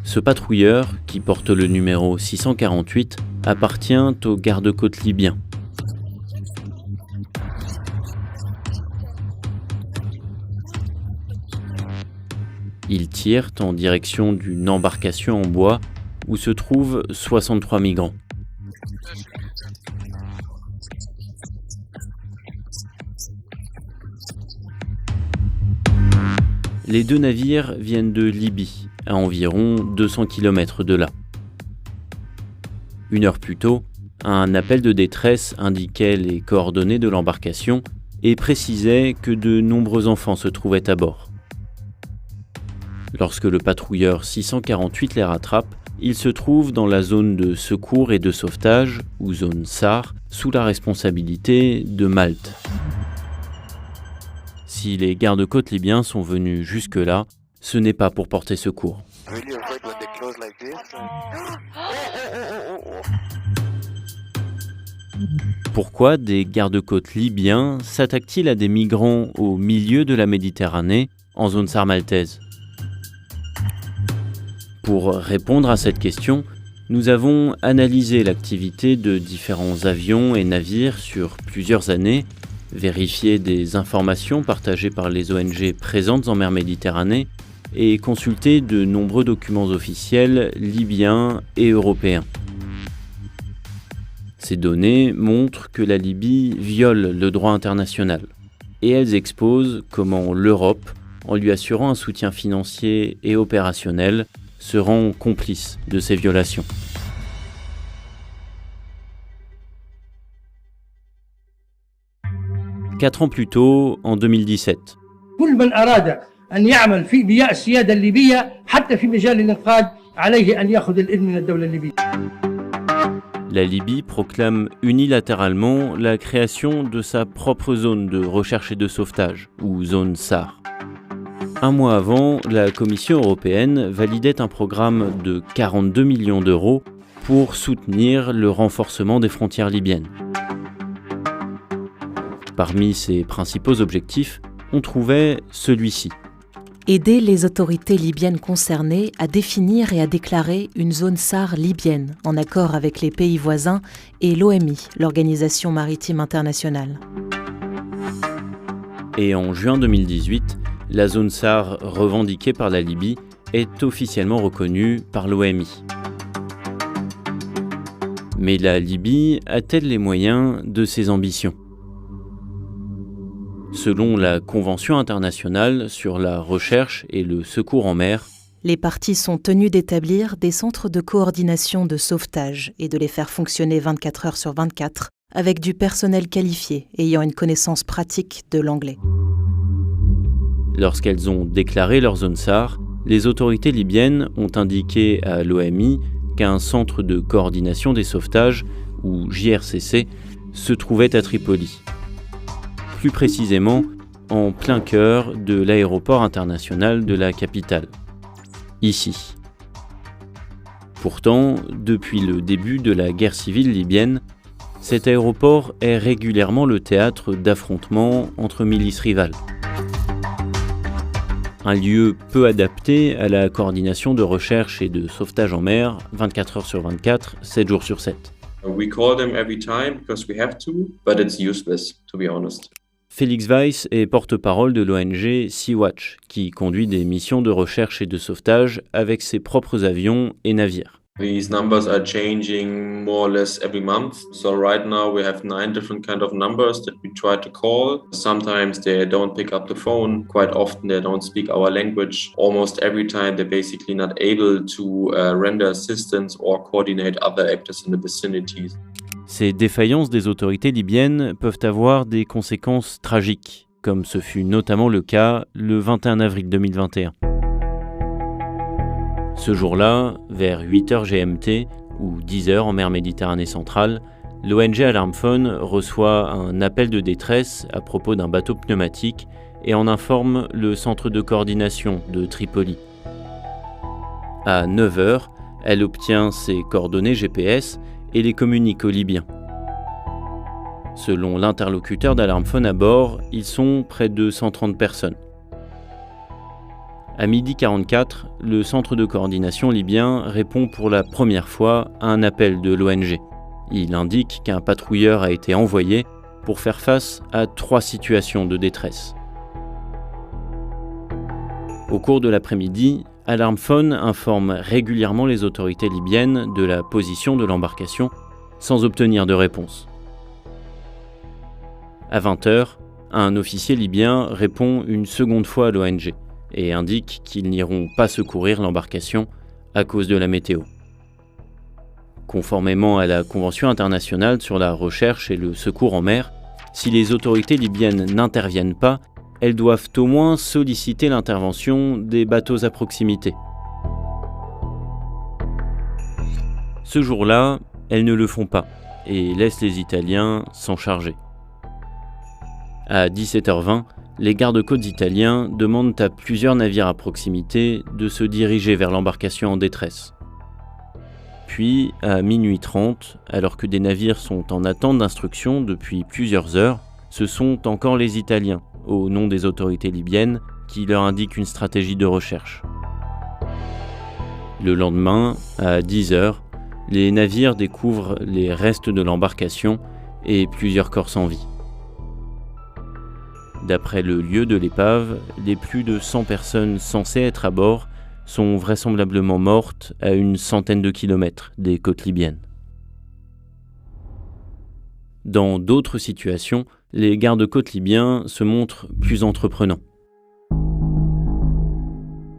Ce patrouilleur, qui porte le numéro 648, appartient aux gardes-côtes libyens. Ils tirent en direction d'une embarcation en bois où se trouvent 63 migrants. Les deux navires viennent de Libye, à environ 200 km de là. Une heure plus tôt, un appel de détresse indiquait les coordonnées de l'embarcation et précisait que de nombreux enfants se trouvaient à bord. Lorsque le patrouilleur 648 les rattrape, ils se trouvent dans la zone de secours et de sauvetage, ou zone SAR, sous la responsabilité de Malte. Si les gardes-côtes libyens sont venus jusque-là, ce n'est pas pour porter secours. Pourquoi des gardes-côtes libyens s'attaquent-ils à des migrants au milieu de la Méditerranée, en zone SAR maltaise ? Pour répondre à cette question, nous avons analysé l'activité de différents avions et navires sur plusieurs années, vérifié des informations partagées par les ONG présentes en mer Méditerranée et consulté de nombreux documents officiels libyens et européens. Ces données montrent que la Libye viole le droit international et elles exposent comment l'Europe, en lui assurant un soutien financier et opérationnel, se rend complice de ces violations. Quatre ans plus tôt, en 2017. La Libye proclame unilatéralement la création de sa propre zone de recherche et de sauvetage, ou zone SAR. Un mois avant, la Commission européenne validait un programme de 42 millions d'euros pour soutenir le renforcement des frontières libyennes. Parmi ses principaux objectifs, on trouvait celui-ci. Aider les autorités libyennes concernées à définir et à déclarer une zone SAR libyenne, en accord avec les pays voisins et l'OMI, l'Organisation maritime internationale. Et en juin 2018, la zone SAR revendiquée par la Libye est officiellement reconnue par l'OMI. Mais la Libye a-t-elle les moyens de ses ambitions ? Selon la Convention internationale sur la recherche et le secours en mer, les parties sont tenues d'établir des centres de coordination de sauvetage et de les faire fonctionner 24 heures sur 24 avec du personnel qualifié ayant une connaissance pratique de l'anglais. Lorsqu'elles ont déclaré leur zone SAR, les autorités libyennes ont indiqué à l'OMI qu'un centre de coordination des sauvetages, ou JRCC, se trouvait à Tripoli. Plus précisément, en plein cœur de l'aéroport international de la capitale, ici. Pourtant, depuis le début de la guerre civile libyenne, cet aéroport est régulièrement le théâtre d'affrontements entre milices rivales. Un lieu peu adapté à la coordination de recherche et de sauvetage en mer, 24 heures sur 24, 7 jours sur 7. We call them every time because we have to, but it's useless, to be honest. Félix Weiss est porte-parole de l'ONG Sea-Watch, qui conduit des missions de recherche et de sauvetage avec ses propres avions et navires. These numbers are changing more or less every month. So right now we have 9 different kind of numbers that we try to call. Sometimes they don't pick up the phone. Quite often they don't speak our language. Almost every time they're basically not able to render assistance or coordinate other actors in the vicinity. Ces défaillances des autorités libyennes peuvent avoir des conséquences tragiques, comme ce fut notamment le cas le 21 avril 2021. Ce jour-là, vers 8h GMT ou 10h en mer Méditerranée centrale, l'ONG Alarm Phone reçoit un appel de détresse à propos d'un bateau pneumatique et en informe le centre de coordination de Tripoli. À 9h, elle obtient ses coordonnées GPS et les communique aux Libyens. Selon l'interlocuteur d'Alarmphone à bord, ils sont près de 130 personnes. À 12h44, le centre de coordination libyen répond pour la première fois à un appel de l'ONG. Il indique qu'un patrouilleur a été envoyé pour faire face à 3 situations de détresse. Au cours de l'après-midi, Alarmphone informe régulièrement les autorités libyennes de la position de l'embarcation sans obtenir de réponse. À 20h, un officier libyen répond une seconde fois à l'ONG et indique qu'ils n'iront pas secourir l'embarcation à cause de la météo. Conformément à la Convention internationale sur la recherche et le secours en mer, si les autorités libyennes n'interviennent pas, elles doivent au moins solliciter l'intervention des bateaux à proximité. Ce jour-là, elles ne le font pas et laissent les Italiens s'en charger. À 17h20, les gardes-côtes italiens demandent à plusieurs navires à proximité de se diriger vers l'embarcation en détresse. Puis, à minuit 30, alors que des navires sont en attente d'instruction depuis plusieurs heures, ce sont encore les Italiens, au nom des autorités libyennes, qui leur indiquent une stratégie de recherche. Le lendemain, à 10h, les navires découvrent les restes de l'embarcation et plusieurs corps sans vie. D'après le lieu de l'épave, les plus de 100 personnes censées être à bord sont vraisemblablement mortes à une centaine de kilomètres des côtes libyennes. Dans d'autres situations, les gardes-côtes libyens se montrent plus entreprenants.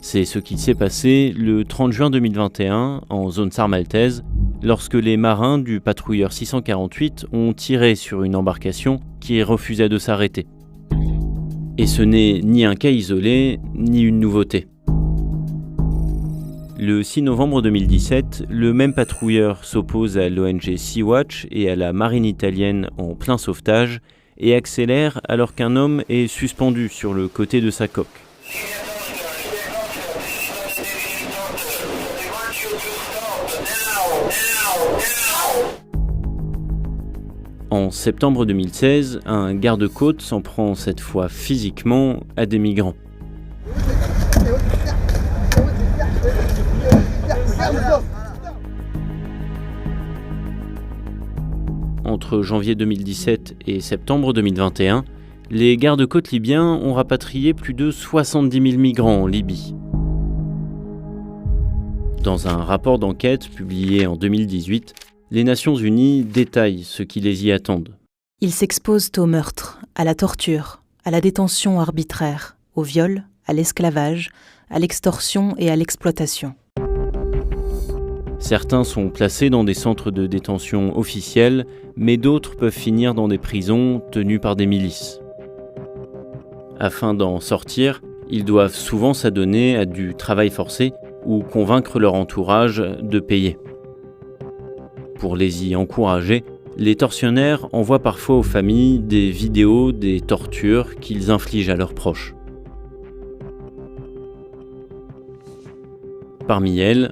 C'est ce qui s'est passé le 30 juin 2021 en zone SAR maltaise, lorsque les marins du patrouilleur 648 ont tiré sur une embarcation qui refusait de s'arrêter. Et ce n'est ni un cas isolé, ni une nouveauté. Le 6 novembre 2017, le même patrouilleur s'oppose à l'ONG Sea-Watch et à la marine italienne en plein sauvetage et accélère alors qu'un homme est suspendu sur le côté de sa coque. En septembre 2016, un garde-côte s'en prend cette fois physiquement à des migrants. Entre janvier 2017 et septembre 2021, les gardes-côtes libyens ont rapatrié plus de 70 000 migrants en Libye. Dans un rapport d'enquête publié en 2018, les Nations Unies détaillent ce qui les y attendent. Ils s'exposent au meurtre, à la torture, à la détention arbitraire, au viol, à l'esclavage, à l'extorsion et à l'exploitation. Certains sont placés dans des centres de détention officiels, mais d'autres peuvent finir dans des prisons tenues par des milices. Afin d'en sortir, ils doivent souvent s'adonner à du travail forcé ou convaincre leur entourage de payer. Pour les y encourager, les tortionnaires envoient parfois aux familles des vidéos des tortures qu'ils infligent à leurs proches. Parmi elles,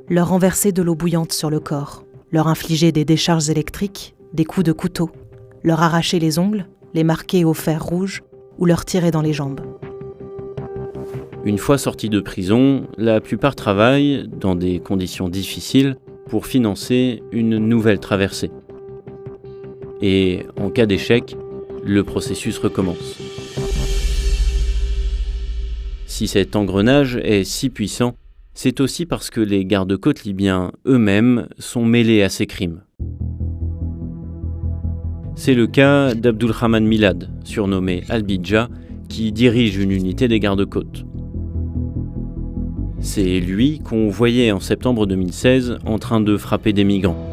leur renverser de l'eau bouillante sur le corps, leur infliger des décharges électriques, des coups de couteau, leur arracher les ongles, les marquer au fer rouge ou leur tirer dans les jambes. Une fois sortis de prison, la plupart travaillent dans des conditions difficiles pour financer une nouvelle traversée. Et en cas d'échec, le processus recommence. Si cet engrenage est si puissant, c'est aussi parce que les gardes-côtes libyens eux-mêmes sont mêlés à ces crimes. C'est le cas d'Abdulrahman Milad, surnommé Al-Bidja, qui dirige une unité des gardes-côtes. C'est lui qu'on voyait en septembre 2016 en train de frapper des migrants.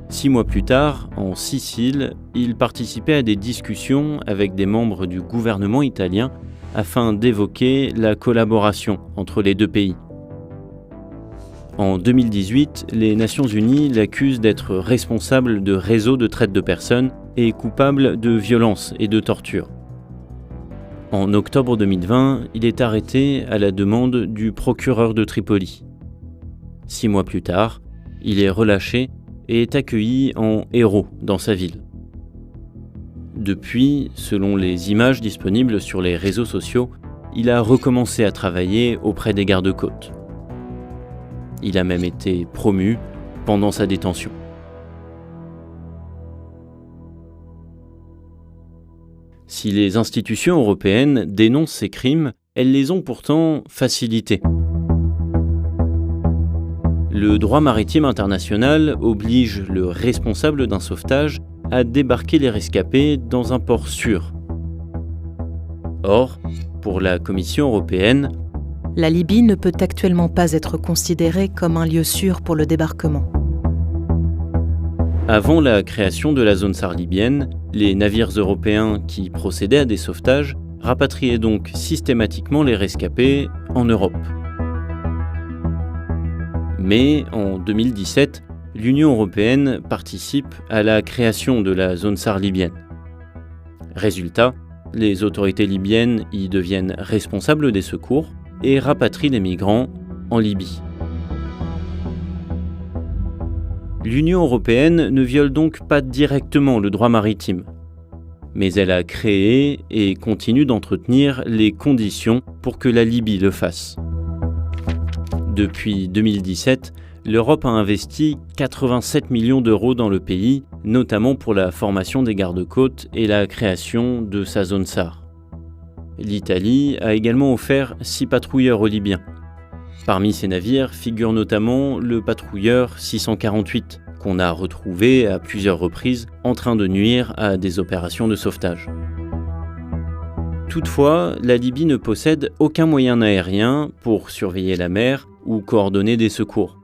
6 mois plus tard, en Sicile, il participait à des discussions avec des membres du gouvernement italien afin d'évoquer la collaboration entre les deux pays. En 2018, les Nations Unies l'accusent d'être responsable de réseaux de traite de personnes et coupable de violences et de torture. En octobre 2020, il est arrêté à la demande du procureur de Tripoli. 6 mois plus tard, il est relâché et est accueilli en héros dans sa ville. Depuis, selon les images disponibles sur les réseaux sociaux, il a recommencé à travailler auprès des gardes-côtes. Il a même été promu pendant sa détention. Si les institutions européennes dénoncent ces crimes, elles les ont pourtant facilités. Le droit maritime international oblige le responsable d'un sauvetage à débarquer les rescapés dans un port sûr. Or, pour la Commission européenne, la Libye ne peut actuellement pas être considérée comme un lieu sûr pour le débarquement. Avant la création de la zone SAR libyenne, les navires européens qui procédaient à des sauvetages rapatriaient donc systématiquement les rescapés en Europe. Mais en 2017, l'Union européenne participe à la création de la zone SAR libyenne. Résultat, les autorités libyennes y deviennent responsables des secours et rapatrient les migrants en Libye. L'Union européenne ne viole donc pas directement le droit maritime, mais elle a créé et continue d'entretenir les conditions pour que la Libye le fasse. Depuis 2017, l'Europe a investi 87 millions d'euros dans le pays, notamment pour la formation des gardes-côtes et la création de sa zone SAR. L'Italie a également offert 6 patrouilleurs aux Libyens. Parmi ces navires figure notamment le patrouilleur 648, qu'on a retrouvé à plusieurs reprises en train de nuire à des opérations de sauvetage. Toutefois, la Libye ne possède aucun moyen aérien pour surveiller la mer ou coordonner des secours.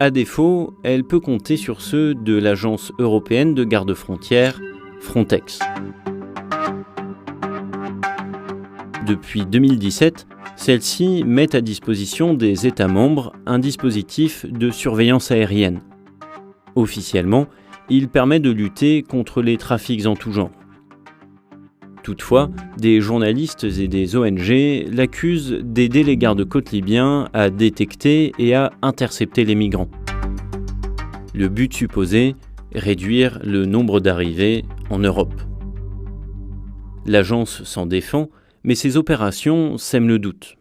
À défaut, elle peut compter sur ceux de l'Agence européenne de garde-frontières, Frontex. Depuis 2017, celle-ci met à disposition des États membres un dispositif de surveillance aérienne. Officiellement, il permet de lutter contre les trafics en tout genre. Toutefois, des journalistes et des ONG l'accusent d'aider les gardes-côtes libyens à détecter et à intercepter les migrants. Le but supposé, réduire le nombre d'arrivées en Europe. L'agence s'en défend, mais ces opérations sèment le doute.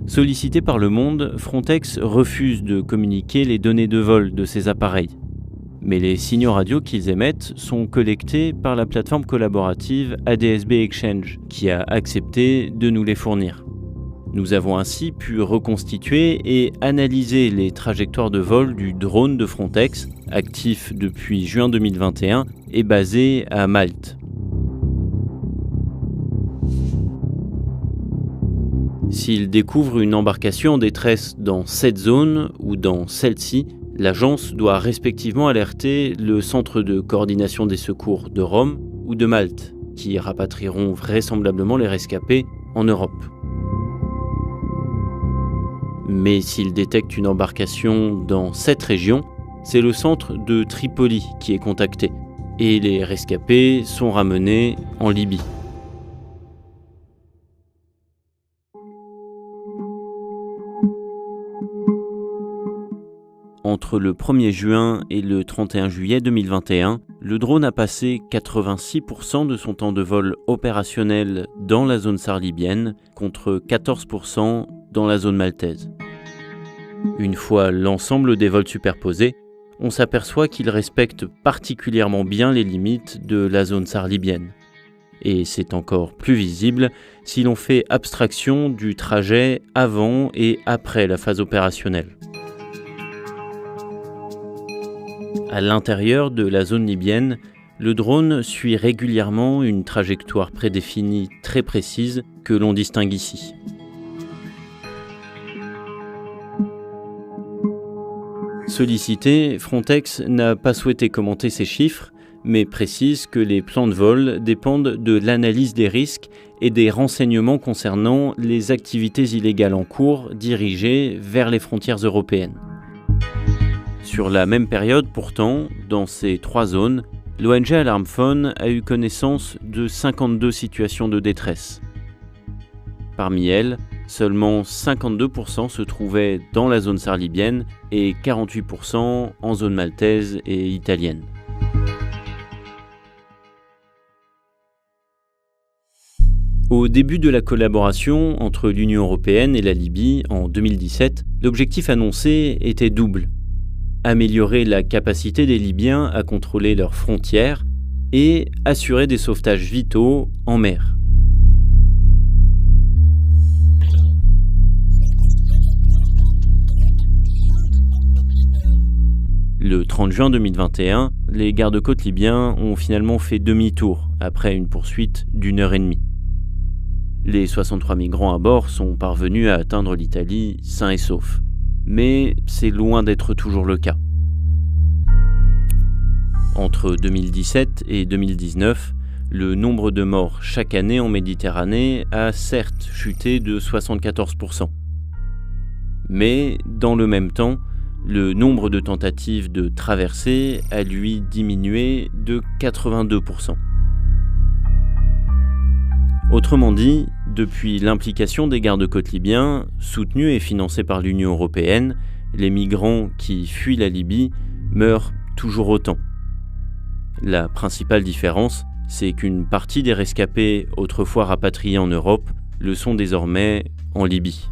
Sollicité par Le Monde, Frontex refuse de communiquer les données de vol de ces appareils. Mais les signaux radio qu'ils émettent sont collectés par la plateforme collaborative ADSB Exchange, qui a accepté de nous les fournir. Nous avons ainsi pu reconstituer et analyser les trajectoires de vol du drone de Frontex, actif depuis juin 2021 et basé à Malte. S'il découvre une embarcation en détresse dans cette zone ou dans celle-ci, l'agence doit respectivement alerter le Centre de coordination des secours de Rome ou de Malte, qui rapatrieront vraisemblablement les rescapés en Europe. Mais s'il détecte une embarcation dans cette région, c'est le centre de Tripoli qui est contacté, et les rescapés sont ramenés en Libye. Entre le 1er juin et le 31 juillet 2021, le drone a passé 86% de son temps de vol opérationnel dans la zone SAR libyenne, contre 14% dans la zone maltaise. Une fois l'ensemble des vols superposés, on s'aperçoit qu'il respecte particulièrement bien les limites de la zone SAR libyenne. Et c'est encore plus visible si l'on fait abstraction du trajet avant et après la phase opérationnelle. À l'intérieur de la zone libyenne, le drone suit régulièrement une trajectoire prédéfinie très précise que l'on distingue ici. Sollicité, Frontex n'a pas souhaité commenter ces chiffres, mais précise que les plans de vol dépendent de l'analyse des risques et des renseignements concernant les activités illégales en cours dirigées vers les frontières européennes. Sur la même période, pourtant, dans ces 3 zones, l'ONG Alarm Phone a eu connaissance de 52 situations de détresse. Parmi elles, seulement 52% se trouvaient dans la zone SAR libyenne et 48% en zone maltaise et italienne. Au début de la collaboration entre l'Union européenne et la Libye en 2017, l'objectif annoncé était double. Améliorer la capacité des Libyens à contrôler leurs frontières et assurer des sauvetages vitaux en mer. Le 30 juin 2021, les gardes-côtes libyens ont finalement fait demi-tour après une poursuite d'1h30. Les 63 migrants à bord sont parvenus à atteindre l'Italie sains et saufs. Mais c'est loin d'être toujours le cas. Entre 2017 et 2019, le nombre de morts chaque année en Méditerranée a certes chuté de 74%. Mais dans le même temps, le nombre de tentatives de traversée a lui diminué de 82%. Autrement dit, depuis l'implication des gardes-côtes libyens, soutenus et financés par l'Union européenne, les migrants qui fuient la Libye meurent toujours autant. La principale différence, c'est qu'une partie des rescapés autrefois rapatriés en Europe le sont désormais en Libye.